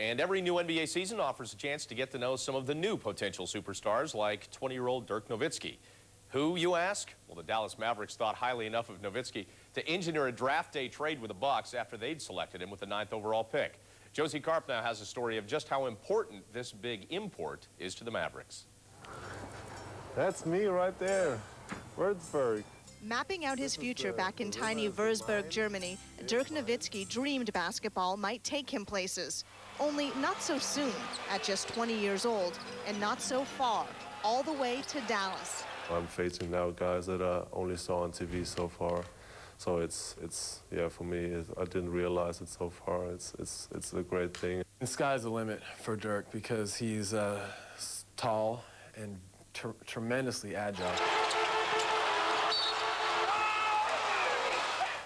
And every new NBA season offers a chance to get to know some of the new potential superstars, like 20-year-old Dirk Nowitzki. Who, you ask? Well, the Dallas Mavericks thought highly enough of Nowitzki to engineer a draft day trade with the Bucks after they'd selected him with the 9th overall pick. Josie Karp now has a story of just how important this big import is to the Mavericks. That's me right there, Würzburg. Mapping out his future back in tiny Würzburg, Germany, Dirk Nowitzki dreamed basketball might take him places. Only not so soon, at just 20 years old, and not so far, all the way to Dallas. I'm facing now guys that I only saw on TV so far. So yeah, for me, I didn't realize it so far. It's a great thing. The sky's the limit for Dirk because he's tall and tremendously agile.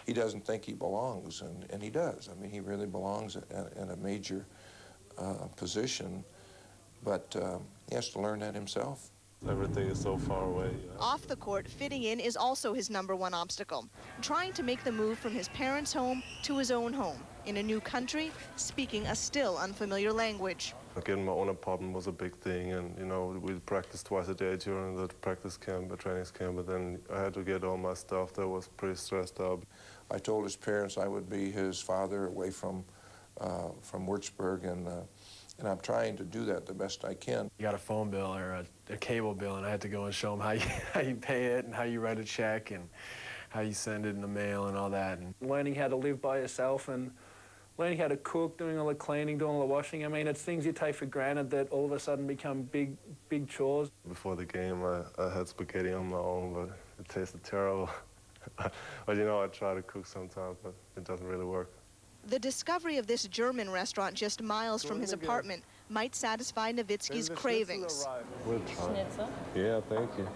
He doesn't think he belongs, and he does. I mean, he really belongs in a major position, but he has to learn that himself. Everything is so far away. Off the court, fitting in is also his #1 obstacle. Trying to make the move from his parents' home to his own home, in a new country, speaking a still unfamiliar language. Getting my own apartment was a big thing, and you know, we practiced twice a day during the practice camp, the training camp, but then I had to get all my stuff that was pretty stressed out. I told his parents I would be his father away from Würzburg, and I'm trying to do that the best I can. You got a phone bill or a cable bill, and I had to go and show him how you pay it and how you write a check and how you send it in the mail and all that. And learning how to live by yourself and learning how to cook, doing all the cleaning, doing all the washing. I mean, it's things you take for granted that all of a sudden become big chores. Before the game, I had spaghetti on my own, but it tasted terrible. But you know, I try to cook sometimes, but it doesn't really work. The discovery of this German restaurant just miles from his apartment might satisfy Nowitzki's cravings. We'll try. Schnitzel? Yeah, thank you.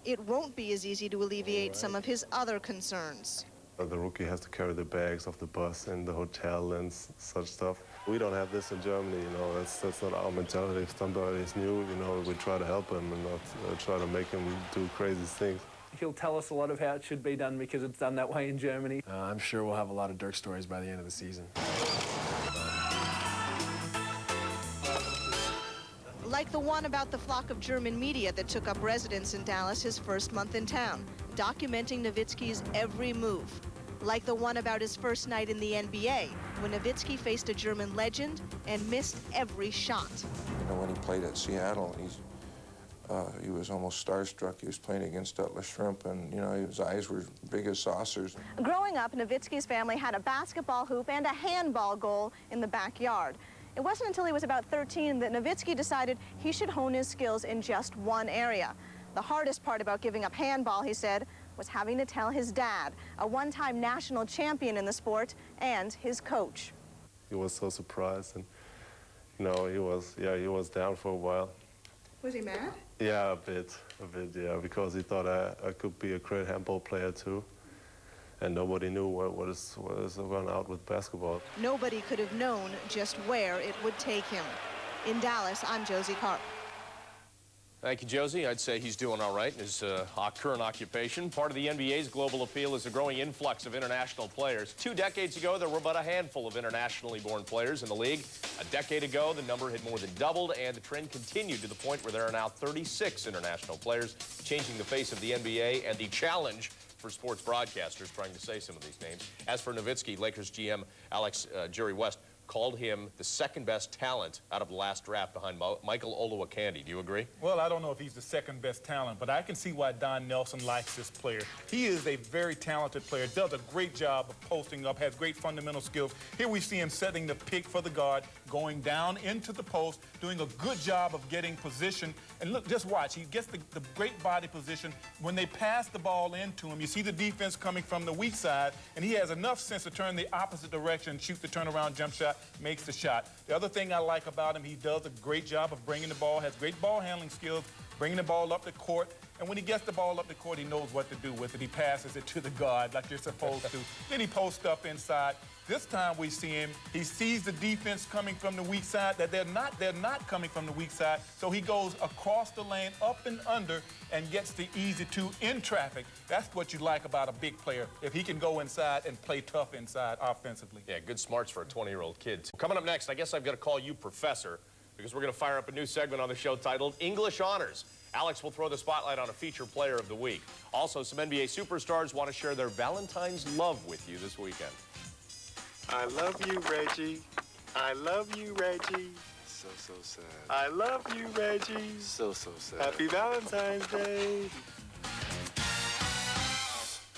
It won't be as easy to alleviate some of his other concerns. The rookie has to carry the bags of the bus and the hotel and such stuff. We don't have this in Germany, you know, that's not our mentality. If somebody is new, you know, we try to help him and not try to make him do crazy things. He'll tell us a lot of how it should be done because it's done that way in Germany. I'm sure we'll have a lot of Dirk stories by the end of the season. Like the one about the flock of German media that took up residence in Dallas his first month in town, documenting Nowitzki's every move. Like the one about his first night in the NBA, when Nowitzki faced a German legend and missed every shot. You know, when he played at Seattle, he was almost starstruck. He was playing against Atlas Shrimp, and, you know, his eyes were big as saucers. Growing up, Nowitzki's family had a basketball hoop and a handball goal in the backyard. It wasn't until he was about 13 that Nowitzki decided he should hone his skills in just one area. The hardest part about giving up handball, he said, was having to tell his dad, a one-time national champion in the sport, and his coach. He was so surprised, and, you know, he was down for a while. Was he mad? Yeah, a bit, yeah, because he thought I could be a great handball player too, and nobody knew what is going out with basketball. Nobody could have known just where it would take him. In Dallas, I'm Josie Karp. Thank you, Josie. I'd say he's doing all right in his current occupation. Part of the NBA's global appeal is the growing influx of international players. 2 decades ago, there were but a handful of internationally born players in the league. A decade ago, the number had more than doubled, and the trend continued to the point where there are now 36 international players, changing the face of the NBA and the challenge for sports broadcasters trying to say some of these names. As for Nowitzki, Lakers GM Jerry West called him the second-best talent out of the last draft behind Michael Olowokandi. Do you agree? Well, I don't know if he's the second-best talent, but I can see why Don Nelson likes this player. He is a very talented player, does a great job of posting up, has great fundamental skills. Here we see him setting the pick for the guard, going down into the post, doing a good job of getting position. And look, just watch. He gets the great body position. When they pass the ball into him, you see the defense coming from the weak side, and he has enough sense to turn the opposite direction, shoot the turnaround jump shot, makes the shot. The other thing I like about him, he does a great job of bringing the ball, has great ball handling skills, bringing the ball up the court, And when he gets the ball up the court, he knows what to do with it. He passes it to the guard like you're supposed to. Then he posts up inside. This time we see him, he sees the defense coming from the weak side, that they're not coming from the weak side, so he goes across the lane, up and under, and gets the easy two in traffic. That's what you like about a big player, if he can go inside and play tough inside offensively. Yeah, good smarts for a 20-year-old kid. Coming up next, I guess I've got to call you Professor, because we're going to fire up a new segment on the show titled English Honors. Alex will throw the spotlight on a feature player of the week. Also, some NBA superstars want to share their Valentine's love with you this weekend. I love you, Reggie. I love you, Reggie. So sad. I love you, Reggie. So sad. Happy Valentine's Day.